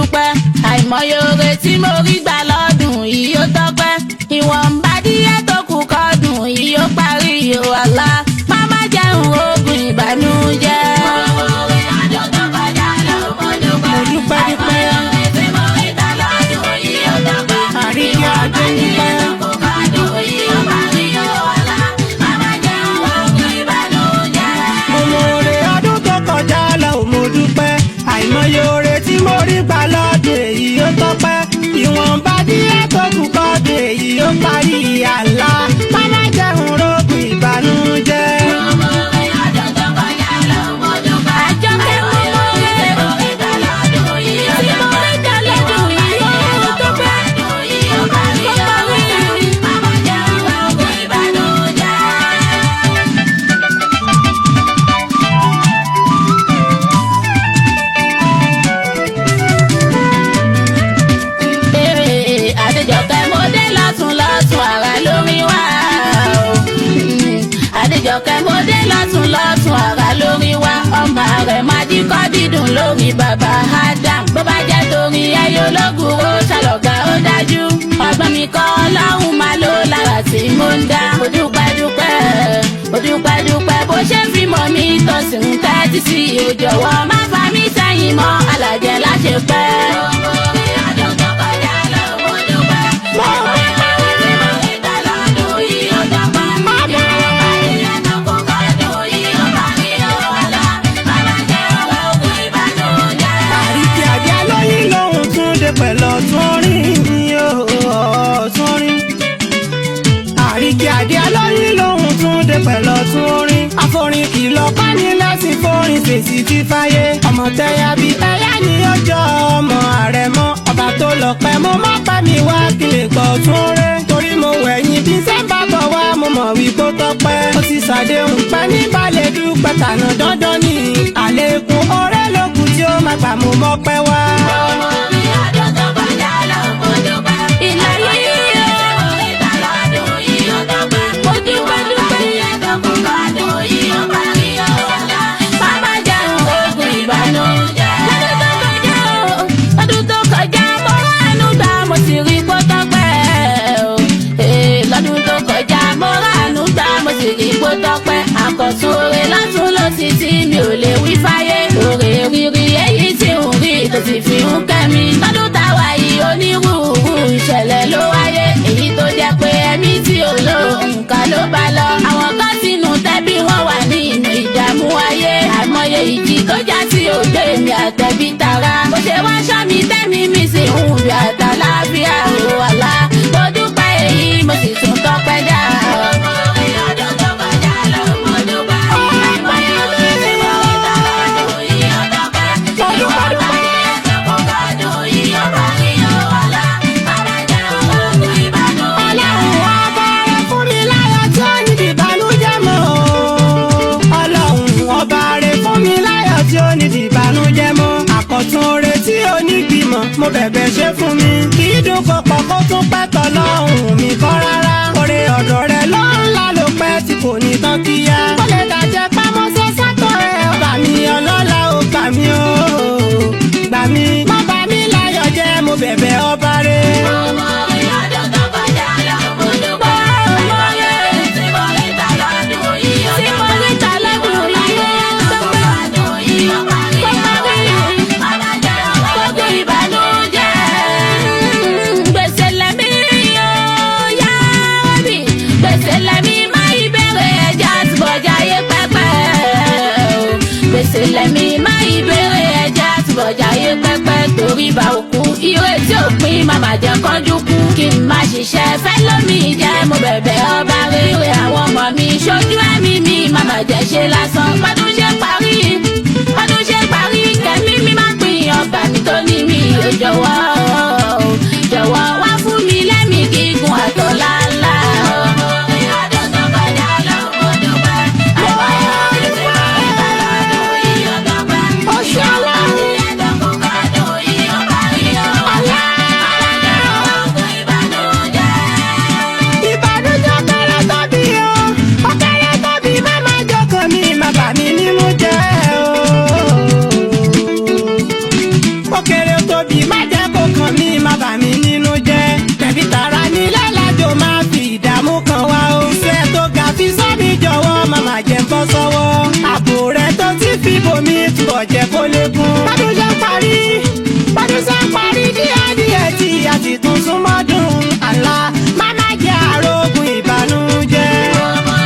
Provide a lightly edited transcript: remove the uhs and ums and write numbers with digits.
dúpẹ́ àìmọye oore tí mo rí gbà lọ́dún yìí ó tọ́pẹ́ ìwọ̀nba díẹ̀ tó kù kọ́dún yìí ó parí o Allah má má jẹun oògùn ìbànújẹ́. mo dúpẹ́ dúpẹ́ àríkẹ́ adé dúpẹ́. àìmọye oore tí mo rí gbà lọ́dún èyí ó tọ́pẹ́ ìwọ̀nba díẹ̀ tó kù kọ́dún èyí ó parí àlá má má jẹun rógùn ìbànújẹ́. Àdéjọkẹ́ mo dé lọ́tún lọ́tún àrà lórí wa ọmọ rẹ̀ máa jí kọ́ dídùn lórí bàbá Adam bó bá jẹ́ torí ẹyọ ológun ó ṣàlọ́gà ó dájú ọgbọ́n mi kọ́ ọlọ́run máa lò lára tí mo ń dá mo dúpẹ́ dúpẹ́ mo dúpẹ́ dúpẹ́ bó ṣe fi mọ̀ mí tó sì ń tẹ́tí sí i ó jọ̀wọ́ má fà mí sẹ́yìn mọ́ alàjẹ́ láṣẹ pẹ́. pẹ̀lú àríkí adé alóyìn lòun tún dé pẹ̀lú ọ̀tún orin àforin kìlọ̀ pani láti forin fèsì fífáyé ọmọ tẹ́yà bí ẹ̀yà ni ó jọ ọmọ àrẹ̀mọ ọba tó lọ pẹ́ mo má pa mi wá kí lè gbọ́ tún ré torí mo wẹ̀yìn bí sẹ́ńbà bọ̀ wá mo mọ̀ wí kó tọ́pẹ́ ó ti ṣàdéhùn pẹ́ ní balẹ̀ dúpẹ́ tànà dandan ní àlékún ọ̀rẹ́ lókun tí ó má gbà mo mọ́ pẹ́ wá. Àkọ̀tún oore lọ́tún ló ti tí mi ò lè wí fáyé oore rírí èyí tí ń rí tó ti fi ń kẹ́mi lọ́dún táwa yìí onírúurú ìṣẹ̀lẹ̀ ló wáyé èyí tó jẹ́ pé ẹ̀mí tí ò lò nǹkan ló bá lọ àwọn kan sínú tẹ́bí wọ́n wà ní inú ìdààmú ayé àìmọye ìjì tó já sí òde mi àtẹ̀bí tara bó ṣe wá ṣọ́ mi tẹ́mi mi sì ń bí àtàláfíà ò wàlá mo dúpẹ́ èyí mo sì tún tọ́pẹ́ dá. Àkọ̀tún oore tí onígbìmọ̀ mo bẹ̀bẹ̀ ṣe fún mi kì í dùn kó pọ̀ kó tún pẹ́ tọ́lọ́hùn mi kọ́ rárá oore ọ̀dọ̀ rẹ̀ lọ́nlá ló pẹ́ tí kò ní tán kíyá ó lè dàjẹ́ pámọ́sẹ́ sátọ̀ ẹ̀ ọba mi ọlọ́lá ó gbà mí ó gbà mí má bà mí láyọ̀ jẹ́ mo bẹ̀bẹ̀ ọba rẹ̀. Lẹ́mí má ìbéèrè ẹja àtúbọ̀jà yé pẹ́pẹ́ torí bá òkú ire tí ò pín màmá jẹ́ kánjú kú kí n má ṣiṣẹ́ fẹ́ lómi jẹ́ mo bẹ̀bẹ̀ ọba rere àwọn ọmọ mi ṣojú ẹ̀mí mi màmá jẹ́ ṣe lásán bọ́dún ṣe parí kẹ́mí mi má pín ọba mi tó ní mi ò jọ̀wọ́ wá fún mi lẹ́mí gígùn àtọ́lá ńlá. Ó kéré tó tóbi má jẹ́ kó kàn mí má bà mí nínú jẹ́. Tẹ̀bí tara nílẹ̀ lájò máa fi ìdààmú kan wá o. Iṣẹ́ tó ga fi sọ́mi jọ̀wọ́ màmá jẹ́ ń bọ́ sọ́wọ́. Ààbò rẹ̀ tó ti fi bomi túbọ̀ jẹ́ kó lékún. Bádùn ṣe ń parí díẹ̀díẹ̀ tí a sì tún súnmọ́ dùn àlá. Máma jẹ́ àrògùn ìbànújẹ́. Ọba